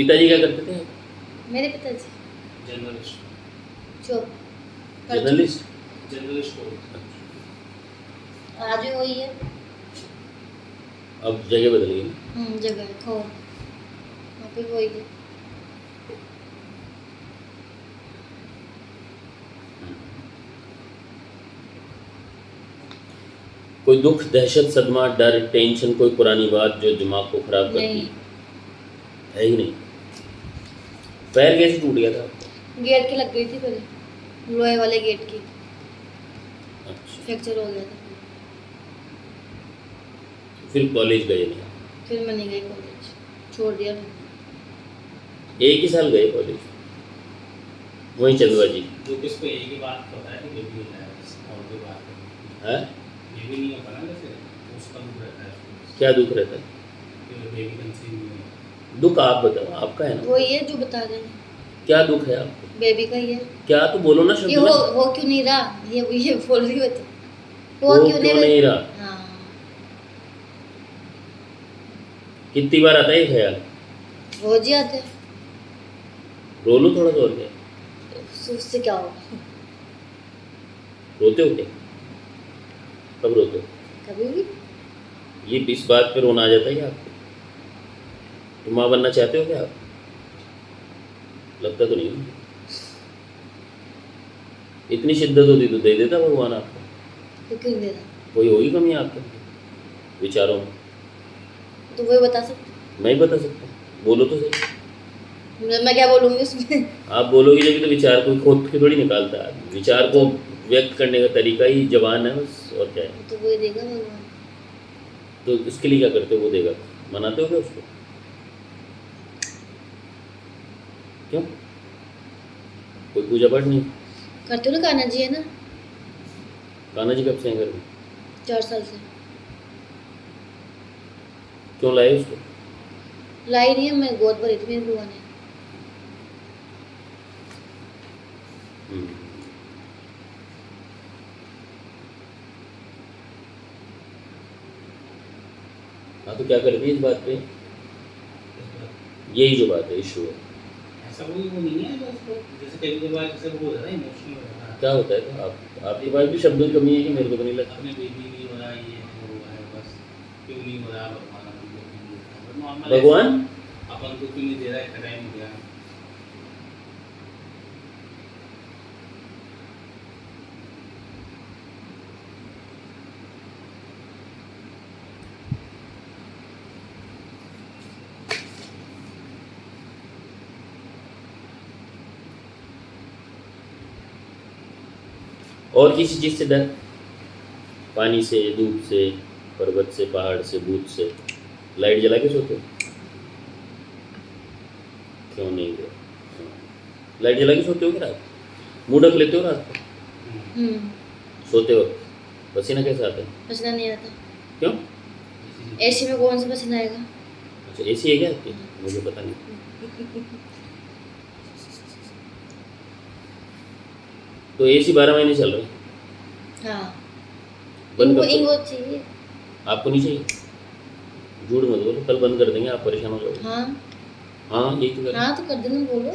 पिताजी क्या करते थे? मेरे पिताजी जर्नलिस्ट जॉब जर्नलिस्ट। जर्नलिस्ट को आज भी वही है। अब जगह बदल गई ना? जगह खो वहाँ पे भी वही है। कोई दुख, दहशत, सदमा, डर, टेंशन, कोई पुरानी बात जो दिमाग को खराब करती नहीं, है ही नहीं। पैर कैसे टूट गया था आपका? गेट की लग गई थी पहले, लोहे वाले गेट की, अच्छा, फ्रैक्चर हो गया था। फिर कॉलेज गए नहीं? फिर मैं नहीं गई कॉलेज, छोड़ दिया मैंने। एक ही साल गए कॉलेज, वहीं चंदवा जी। जो किसको यही की बात पता है कि बेबी होता है और कोई बात नहीं है? बेबी नहीं होता ना जैसे उसका दुख रहता है उसको क्या दुख रहता है? कि बेबी कंसीव नहीं है। दुख आप बताओ, आपका है ना? वही है जो बता रहे हैं, क्या दुख है आपको? बेबी का ही है। क्या तो बोलो ना ये शब्द हो में। क्यों नहीं रहा, ये बोल रही हो तो हो क्यों नहीं रहा? हाँ, कितनी बार आता है ये ख्याल? रोज ही आते हैं। रो लो थोड़ा सा और क्या? उससे क्या होगा? रोते हो क्या? कब रोते हो? कभी भी ये इस बात पे रोना आ जाता है क्या आपको? तुम माँ बनना चाहते हो क्या आप? लगता तो नहीं है। इतनी शिद्दत होती तो दे देता भगवान आपको। तो क्यों दे रहा? कोई होगी कमी आपके विचारों में? तो वही बता सकते। मैं ही बता सकता हूँ, बोलो तो सही। मैं क्या बोलूँगी उसमें? आप बोलोगे जब तो विचार को खोद के थोड़ी निकालता है आदमी। विचार को व्यक्त करने का तरीका ही जबान है बस, और क्या है। तो वही देगा भगवान। तो इसके लिए क्या करते हो? वो देगा, मनाते हो क्या उसको? क्यों? कोई पूजा पाठ नहीं? करते हो ना, कान्हा जी है ना, कान्हा जी कब से हैं घर में? 4 साल से। क्यों लाए उसको? लाई नहीं है, मैं गोद भरी थी मेरी बुआ ने। हम्म। हाँ तो क्या कर दी इस बात पे? यही जो बात है, इशू है। ऐसा कोई वो नहीं है बस जैसे कई बार जैसे वो हो जाता है इमोशनल हो जाता है। क्या होता है तो आपके पास भी शब्दों की कमी है कि मेरे को तो नहीं लगता। अपने बेबी नहीं हो रहा ये वो है बस क्यों नहीं हो रहा भगवान अपन को क्यों नहीं देता नॉर्मल भगवान अपन को क्यों नहीं दे रहा है इतना टाइम हो गया। और किसी चीज़ से डर? पानी से, धूप से, पर्वत से, पहाड़ से, भूत से? लाइट जला के सोते हो? क्यों नहीं गए? लाइट जला के सोते हो क्या रात? मुँह ढक लेते हो रात को सोते हो? पसीना कैसे आता है? पसीना नहीं आता। क्यों? एसी में कौन सा पसीना आएगा? अच्छा, एसी है क्या आपकी? मुझे पता नहीं। तो एसी 12 महीने चल रहा है? हाँ, बंद इनको कब इनको करोगे? चाहिए। आपको नहीं चाहिए? झूठ मत बोलो, कल बंद कर देंगे, आप परेशान हो जाओगे। हाँ हाँ यही तो कर। हाँ, तो कर देना, बोलो।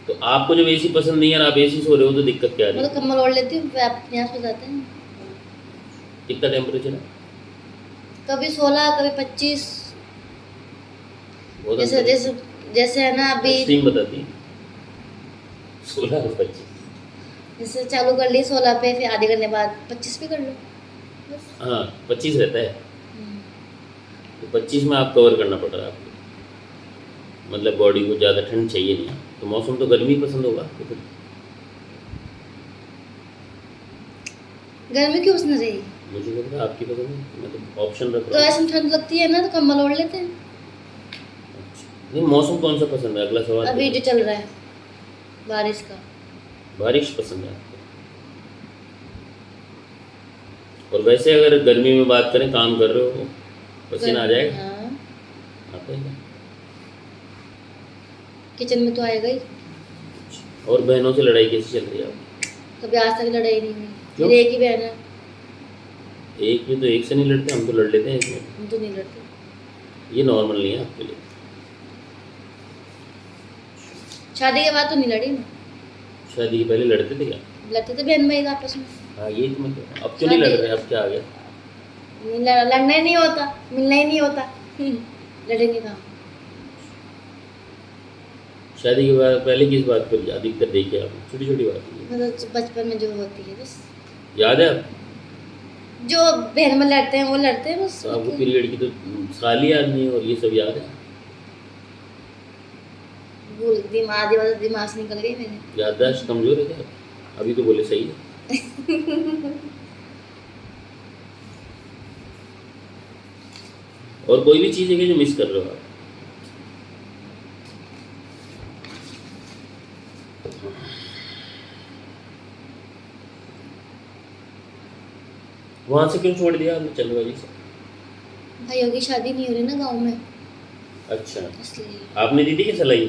तो आपको जब एसी पसंद नहीं है और आप एसी सो रहे हो तो दिक्कत क्या आ रही मैं है? तो कम्बल ओढ़ लेती हूँ, अपने आप सो जाते हैं। कितना टेम्परेचर है? कभी 16, कभी 25। बहुत जैसे अंतर है। जैसे जैसे है ना अभी, एक्सट्रीम बताती है। 16 और 25। जैसे चालू कर ली 16 पे, फिर आधे घंटे बाद 25 पे कर लो बस। हाँ 25 रहता है, हम्म, तो 25 में आप कवर करना पड़ रहा है आपको। मतलब बॉडी को ज़्यादा ठंड चाहिए नहीं, तो मौसम तो गर्मी पसंद होगा आपको फिर। गर्मी क्यों पसंद रहेगी? मुझे लग रहा है आपकी पसंद है, मैं तो ऑप्शन रख तो रहा हूँ। ऐसे में ठंड लगती है ना, तो कम्बल ओढ़ लेते हैं। अच्छा। नहीं, मौसम कौन सा पसंद है? अगला सवाल अभी जो पूछो। चल रहा है बारिश का। बारिश पसंद है आपको? और वैसे अगर गर्मी में बात करें, काम कर रहे हो, पसीना आ जाएगा? हाँ, आता है क्या? किचन में तो आएगा ही। और बहनों से लड़ाई कैसी चल रही है आपकी? कभी आज तक लड़ाई नहीं हुई। क्यों? मेरी एक ही बहन है। एक में तो एक से नहीं लड़ते, हम तो लड़ लेते हैं इसमें। हम तो नहीं लड़ते। ये नॉर्मल नहीं है आपके लिए। शादी के बाद तो नहीं लड़ी मैं। शादी के पहले लड़ते थे क्या? लड़ते थे बहन भाई आपस में। हाँ यही तो मैं कह रहा हूँ। अब क्यों नहीं लड़ रहे? अब क्या आ गया? लड़ना ही नहीं होता, मिलना ही नहीं होता। लड़ेंगे कहाँ? शादी के बाद पहले किस बात पर अधिकतर देखे आप? छोटी छोटी बात है। मतलब बचपन में जो होती है बस, याद है आप? जो बहन में लड़ते हैं वो लड़ते हैं बस। तो आपको पीरियड की तो साल ही याद नहीं है और ये सब याद है? भूल दिमाग आधी बात दिमाग से निकल गई मेरे। याददाश्त कमजोर है क्या? अभी तो बोले सही है। और कोई भी चीज़ है कि जो मिस कर रहे हो आप? वहाँ से क्यों छोड़ दिया आपने चंदवाजी से? भाइयों की शादी नहीं हो रही ना गांव में, अच्छा, इसलिए। आपने दी थी कि सलाई?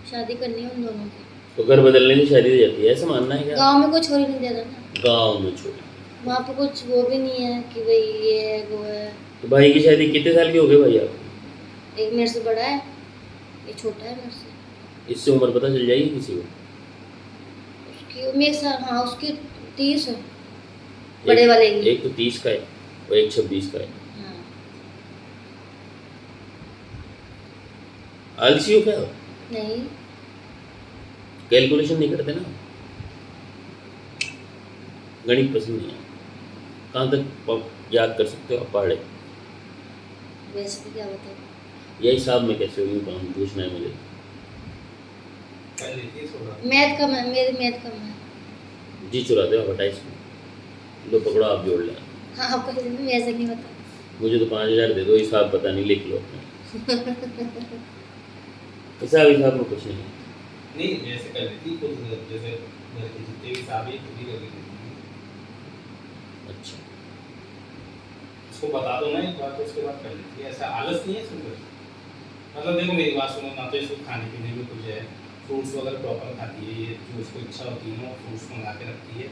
शादी करनी है उन दोनों की। तो घर बदलने से शादी हो जाती है, ऐसा मानना है क्या? गांव में कोई छोरी नहीं दे रहा ना। गाँव में छोड़ी। वहाँ पे कुछ वो भी नहीं है कि भाई ये है वो है। तो भाई की शादी कितने साल के हो गए भाई आप? एक मेरे से बड़ा है, एक छोटा है मेरे से। इससे उम्र पता चल जाएगी किसी को? उसकी मेरे साथ, हाँ उसकी 30 है, बड़े वाले की। एक तो 30 का है और एक 26 का है। हाँ। आलसी हो क्या? नहीं, कैलकुलेशन नहीं करते ना? गणित पसंद नहीं है? कहाँ तक आप याद कर सकते हो आप पहाड़े? वैसे भी क्या बताऊँ। यह हिसाब में कैसे होगी? काम पूछना है मुझे। मैथ कम है, मेरी मैथ कम है। जी चुराते हो आप 28 में? लो पकड़ो, आप जोड़ लें। हाँ आपको ऐसे नहीं बता। मुझे तो 5000 दे दो, हिसाब पता नहीं, लिख लो अपना। हिसाब में कुछ नहीं है। नहीं जैसे कर देती खुद, जैसे घर के जितने भी हिसाब है खुद ही कर देती। अच्छा, उसको बता दो ना एक बार, तो उसके बाद कर लेती है। ऐसा आलस नहीं है इसमें कुछ। मतलब देखो मेरी बात सुनो ना, तो इसको खाने पीने में कुछ है, फ्रूट्स वगैरह प्रॉपर खाती है ये, जो उसको इच्छा होती है ना फ्रूट्स मंगा के रखती है,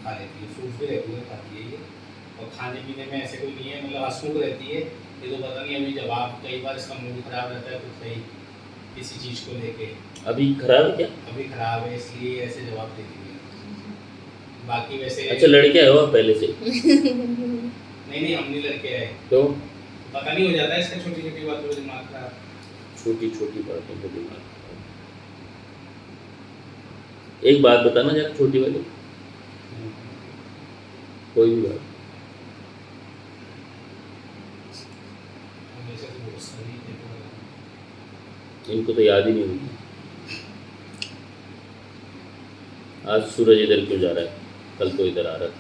खा लेती है। फ्रूट्स भी रेगुलर खाती है ये। और खाने पीने में ऐसे कोई नहीं है, मतलब हंसमुख रहती है। ये तो पता नहीं अभी जवाब, कई बार इसका मूड खराब रहता है कुछ सही किसी चीज़ को लेके। अभी खराब है क्या? अभी खराब है इसलिए ऐसे जवाब देती है। बाकी वैसे अच्छा, लड़के आए हो आप पहले से? नहीं हम नहीं लड़के आए, तो पता नहीं हो जाता है इसका छोटी छोटी बातों में दिमाग खराब। छोटी छोटी बातों को दिमाग खराब। एक बात बताना जरा, छोटी वाली, कोई भी बात। वैसे तो बहुत सारी देखो, इनको तो याद ही नहीं होगी। आज सूरज इधर क्यों जा रहा है? कल तो इधर आ रहा था।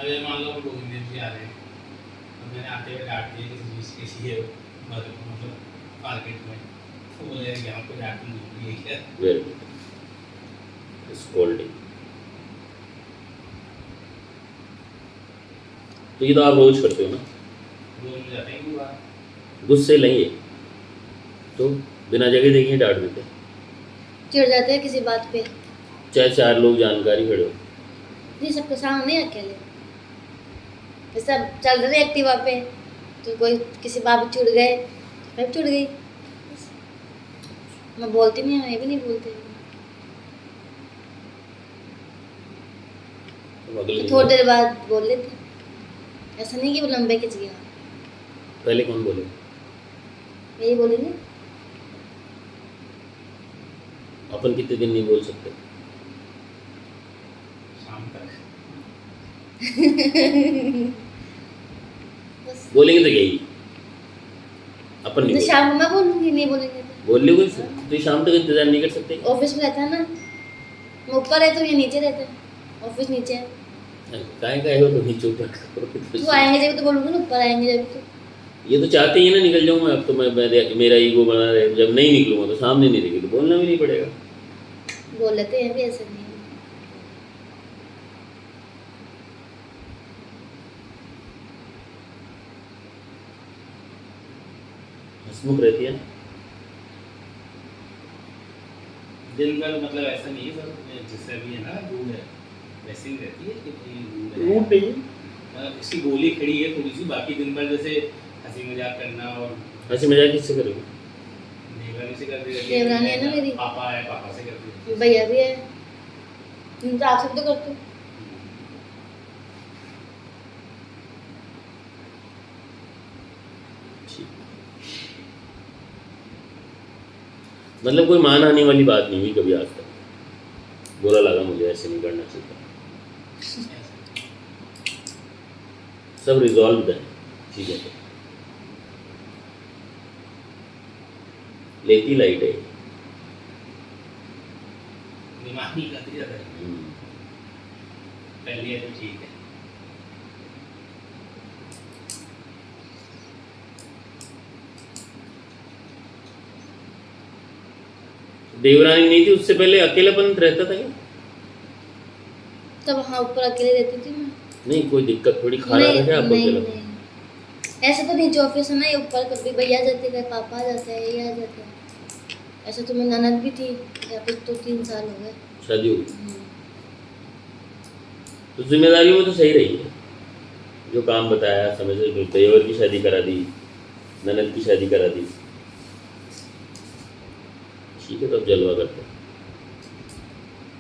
अरे मान लो हम लोग इंडियन भी आ रहे हैं, अब मैंने आते हुए डांट दिया किसी चीज़ के लिए मतलब मार्केट में, तो बोले यहाँ पे डांट नहीं है क्या? Very good, scolding. तो ये तो आप रोज करते हो ना? रोज में जाते हैं बाहर। गुस्से नहीं है तो बिना जगह देखे डांट देते, चिढ़ जाते हैं किसी बात पे। चाहे 4 लोग जानकारी खड़े हो। नहीं सबके सामने नहीं, अकेले जैसे अब चल रहे एक्टिवा पे, तो कोई किसी बात पे चिढ़ गए तो मैं भी चिढ़ गई। बस। मैं बोलती नहीं, मैं भी नहीं बोलती। तो अगले तो दिन थोड़ी देर बाद बोल लेते, ऐसा नहीं कि वो लंबे खिंच गया। पहले कौन बोले? यही बोलेंगे। अपन कितने दिन नहीं बोल सकते? शाम तक। बस बोलेंगे तो यही, अपन नहीं तो बोलेंगे। शाम को मैं बोलूँगी, नहीं बोलेंगे बोल लो कुछ तो शाम तक इंतजार नहीं कर सकते? तो। ऑफिस में रहता है ना, मैं ऊपर रहता हूँ, ये नीचे रहता है, ऑफिस नीचे है। काहे का हो तो नीचे ऊपर तो आएंगे जब तो बोलूँगी ना, ऊपर आएंगे जब तो। ये तो चाहते ही ना निकल जाऊँ मैं। अब तो मेरा ईगो बना रहे, जब नहीं निकलूंगा तो सामने नहीं दिखे तो बोलना भी नहीं पड़ेगा। बोल लेते हैं भी, ऐसा नहीं है। हंसमुख रहती है। दिन भर मतलब ऐसा नहीं है सर, जैसे भी है ना रूड है वैसे ही रहती है कि रूट नहीं है। इसकी गोली खड़ी है थोड़ी सी, बाकी दिन भर जैसे हंसी मजाक करना और हंसी मजाक किससे करोगे? देवरानी से कर दी। देवरानी है ना मेरी। पापा है, पापा से कर दी। भैया भी है, तो आप सब तो करते हो। मतलब कोई मान आने वाली बात नहीं हुई कभी आज तक। बुरा लगा मुझे, ऐसे नहीं करना चाहिए। सब रिजॉल्व है, ठीक है। लेती लाइट है। दिमाग नहीं करती ज़्यादा है। पहले है तो ठीक है। देवरानी नहीं थी उससे पहले अकेलापन रहता था क्या? तब हाँ ऊपर अकेले रहती थी मैं। नहीं कोई दिक्कत थोड़ी खा रहा था क्या आप नहीं अकेला? नहीं, ऐसा तो नीचे ऑफिस है ना, ये ऊपर कभी भैया जाते गए, पापा आ जाते हैं, ये आ जाते हैं। ऐसा तो मैं ननद भी थी, यहाँ पे तो 3 साल हो गए। शादी हो गई तो जिम्मेदारियों में तो सही रही है। जो काम बताया समय से, देवर की शादी करा दी, ननद की शादी करा दी, ठीक है। तो अब जलवा करते हैं,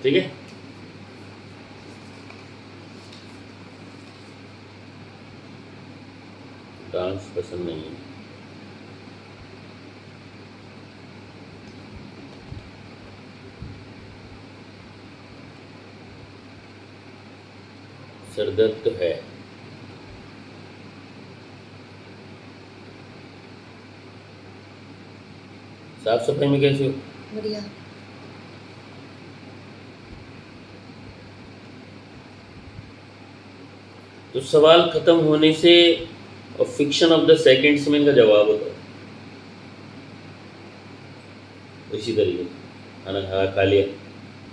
ठीक है। डांस पसंद नहीं है। सरदर्द तो है। साफ सफाई में कैसे हो? बढ़िया। तो सवाल खत्म होने से और फिक्शन ऑफ द सेकंड्स में इनका जवाब होता है। इसी तरीके से खाना खा लिया,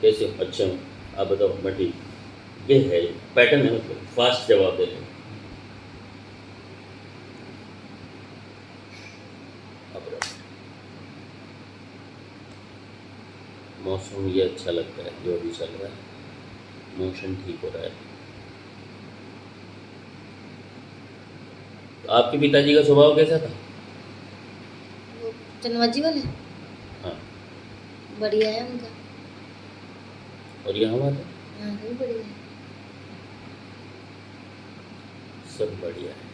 कैसे हो? अच्छा हूँ, आप बताओ, मैं ठीक। ये है पैटर्न है, मतलब फास्ट जवाब देते हैं। मौसम ये अच्छा लगता है जो अभी चल रहा है, मोशन ठीक हो रहा है। तो आपके पिताजी का स्वभाव कैसा था? वो चनवाजी वाले हाँ। बढ़िया है उनका। और यहाँ हमारा हाँ भी बढ़िया है। सब बढ़िया है।